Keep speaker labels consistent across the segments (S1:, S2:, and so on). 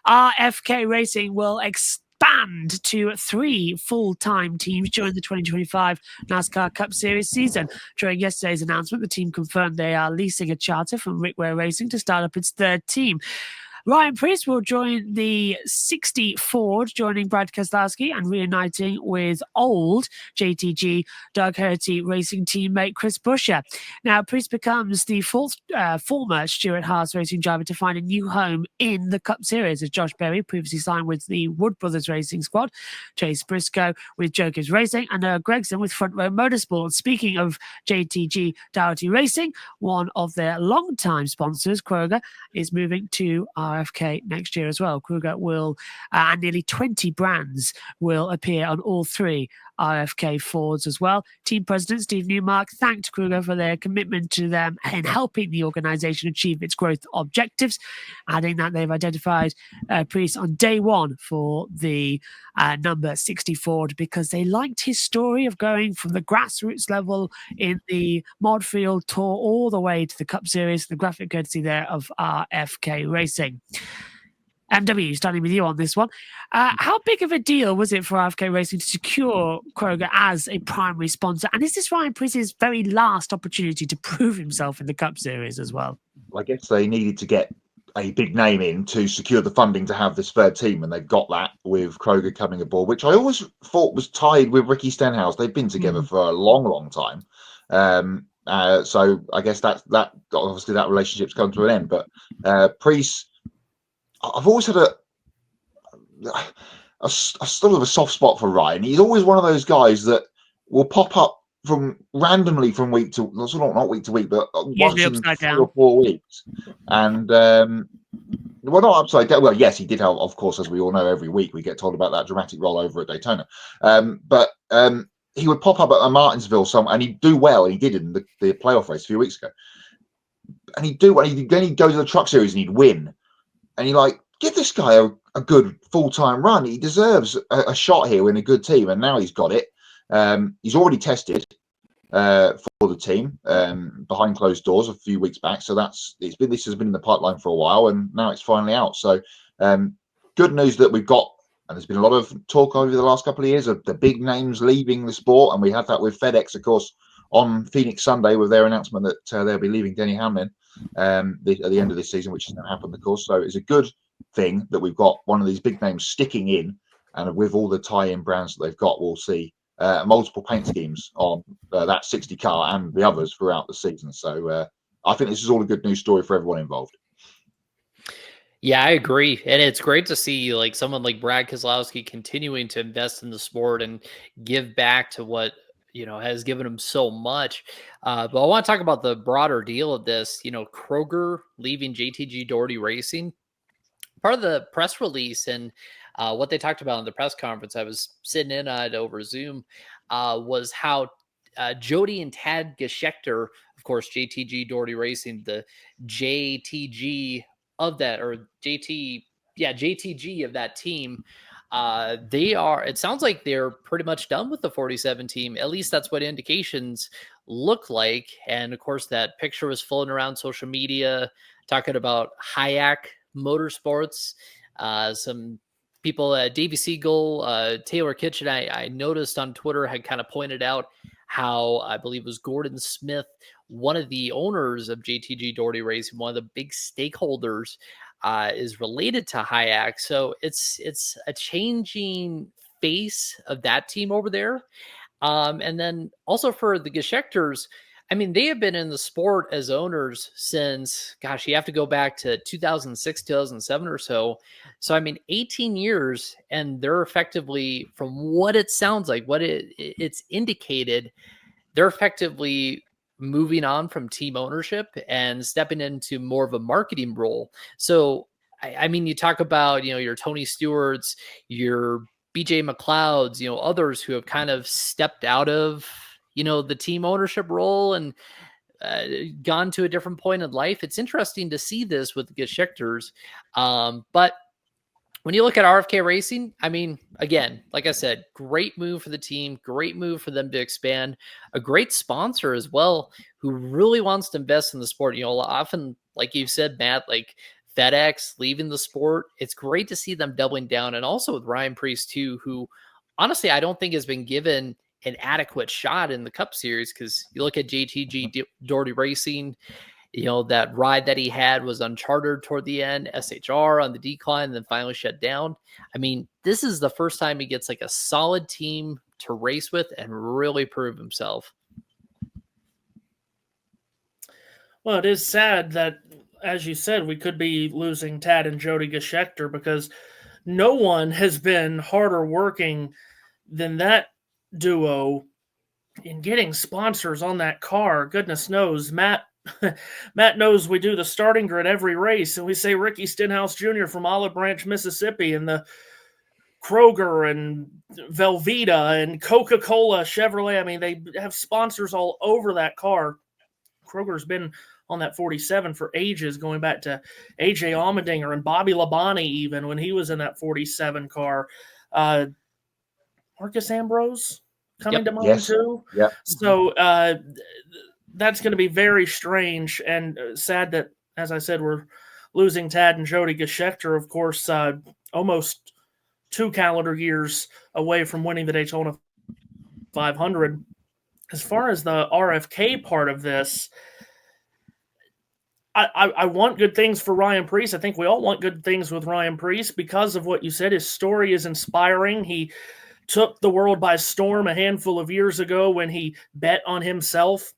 S1: RFK Racing will expand to 3 full-time teams during the 2025 NASCAR Cup Series season. During yesterday's announcement, the team confirmed they are leasing a charter from Rickware Racing to start up its third team. Ryan Preece will join the 60 Ford, joining Brad Keselowski and reuniting with old JTG Doug Herty racing teammate Chris Buescher. Now, Preece becomes the former Stuart Haas racing driver to find a new home in the Cup Series, as Josh Berry previously signed with the Wood Brothers Racing Squad, Chase Briscoe with Jokers Racing, and Noah Gregson with Front Row Motorsport. Speaking of JTG Doherty Racing, one of their longtime sponsors, Kroger, is moving to RFK next year as well. Kruger will, and nearly 20 brands will appear on all 3 RFK Fords as well. Team President Steve Newmark thanked Kruger for their commitment to them in helping the organization achieve its growth objectives, adding that they've identified Preece on day one for the number 60 Ford because they liked his story of going from the grassroots level in the mod field tour all the way to the Cup Series. The graphic courtesy there of RFK Racing. MW, starting with you on this one. How big of a deal was it for RFK Racing to secure Kroger as a primary sponsor? And is this Ryan Preece's very last opportunity to prove himself in the Cup Series as well?
S2: I guess they needed to get a big name in to secure the funding to have this third team, and they've got that with Kroger coming aboard, which I always thought was tied with Ricky Stenhouse. They've been together for a long, long time. So I guess that obviously that relationship's come to an end. But Preece, I've always had a sort of a soft spot for Ryan. He's always one of those guys that will pop up randomly from week to not week to week, but once in 3 or 4 weeks. And well, not upside down. Well, yes, he did have, of course, as we all know, every week we get told about that dramatic rollover at Daytona. But he would pop up at Martinsville and he'd do well, and he did in the playoff race a few weeks ago. And he'd do well. Then he'd go to the Truck Series and he'd win. And you're like, give this guy a good full-time run. He deserves a shot here in a good team. And now he's got it. He's already tested for the team behind closed doors a few weeks back. So this has been in the pipeline for a while, and now it's finally out. So good news that we've got, and there's been a lot of talk over the last couple of years of the big names leaving the sport. And we had that with FedEx, of course, on Phoenix Sunday with their announcement that they'll be leaving Denny Hamlin at the end of this season, which hasn't happened, of course. So it's a good thing that we've got one of these big names sticking in, and with all the tie-in brands that they've got, we'll see multiple paint schemes on that 60 car and the others throughout the season. So I think this is all a good news story for everyone involved.
S3: Yeah, I agree. And it's great to see like someone like Brad Keselowski continuing to invest in the sport and give back to what, has given him so much. But I want to talk about the broader deal of this, Kroger leaving JTG Doherty Racing. Part of the press release and what they talked about in the press conference I was sitting in on over Zoom was how Jody and Tad Geschecter, of course, JTG Doherty Racing, the JTG of that, or JTG of that team, it sounds like they're pretty much done with the 47 team. At least that's what indications look like. And of course, that picture was floating around social media talking about Hayek Motorsports. Some people, Davey Siegel, Taylor Kitchen, I noticed on Twitter had kind of pointed out how I believe it was Gordon Smith, one of the owners of JTG Doherty Racing, one of the big stakeholders, is related to Hayek. So it's a changing face of that team over there. And then also for the Geschecters, I mean, they have been in the sport as owners since, gosh, you have to go back to 2006, 2007 or so. So, I mean, 18 years, and they're effectively, from what it sounds like, what it's indicated, they're effectively moving on from team ownership and stepping into more of a marketing role. So, I mean, you talk about, your Tony Stewarts, your BJ McLeods, others who have kind of stepped out of, the team ownership role and gone to a different point in life. It's interesting to see this with the Geschecters. But when you look at RFK Racing, I mean, again, like I said, great move for the team, great move for them to expand, a great sponsor as well, who really wants to invest in the sport. Often, like you said, Matt, like FedEx leaving the sport. It's great to see them doubling down, and also with Ryan Preece too, who honestly I don't think has been given an adequate shot in the Cup Series, because you look at JTG Doherty Racing, that ride that he had was uncharted toward the end, SHR on the decline, and then finally shut down. I mean, this is the first time he gets like a solid team to race with and really prove himself.
S4: Well, it is sad that, as you said, we could be losing Tad and Jody Geschechter, because no one has been harder working than that duo in getting sponsors on that car. Goodness knows, Matt knows we do the starting grid every race, and we say Ricky Stenhouse Jr. from Olive Branch, Mississippi, and the Kroger and Velveeta and Coca-Cola, Chevrolet. I mean, they have sponsors all over that car. Kroger's been on that 47 for ages, going back to AJ Allmendinger and Bobby Labonte, even when he was in that 47 car. Marcus Ambrose coming to mind too.
S2: Yeah.
S4: So that's going to be very strange and sad that, as I said, we're losing Tad and Jody Geschechter, of course, almost 2 calendar years away from winning the Daytona 500. As far as the RFK part of this, I want good things for Ryan Preece. I think we all want good things with Ryan Preece because of what you said. His story is inspiring. He took the world by storm a handful of years ago when he bet on himself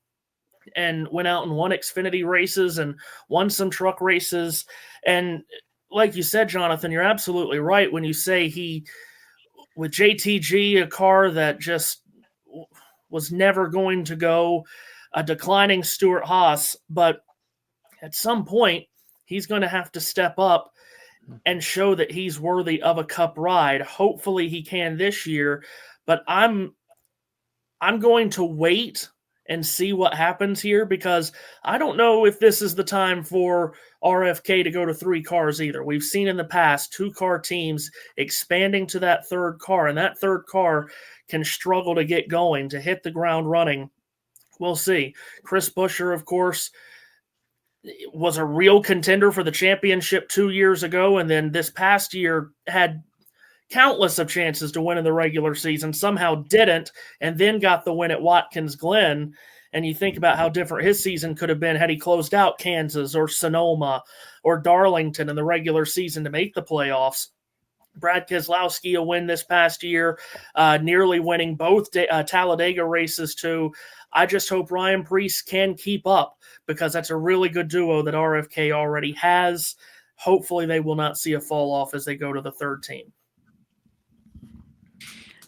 S4: and went out and won Xfinity races and won some truck races. And like you said, Jonathan, you're absolutely right when you say he, with JTG, a car that just was never going to go, a declining Stuart Haas, but at some point he's going to have to step up and show that he's worthy of a Cup ride. Hopefully he can this year, but I'm going to wait and see what happens here, because I don't know if this is the time for RFK to go to 3 cars either. We've seen in the past 2-car teams expanding to that 3rd car, and that 3rd car can struggle to get going, to hit the ground running. We'll see. Chris Buescher, of course, was a real contender for the championship 2 years ago, and then this past year had countless of chances to win in the regular season, somehow didn't, and then got the win at Watkins Glen. And you think about how different his season could have been had he closed out Kansas or Sonoma or Darlington in the regular season to make the playoffs. Brad Keselowski, a win this past year, nearly winning both Talladega races too. I just hope Ryan Preece can keep up, because that's a really good duo that RFK already has. Hopefully they will not see a fall off as they go to the 3rd team.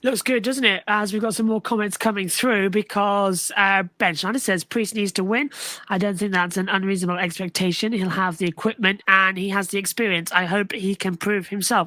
S1: Looks good, doesn't it? As we've got some more comments coming through, because Ben Schneider says Preece needs to win. I don't think that's an unreasonable expectation. He'll have the equipment and he has the experience. I hope he can prove himself.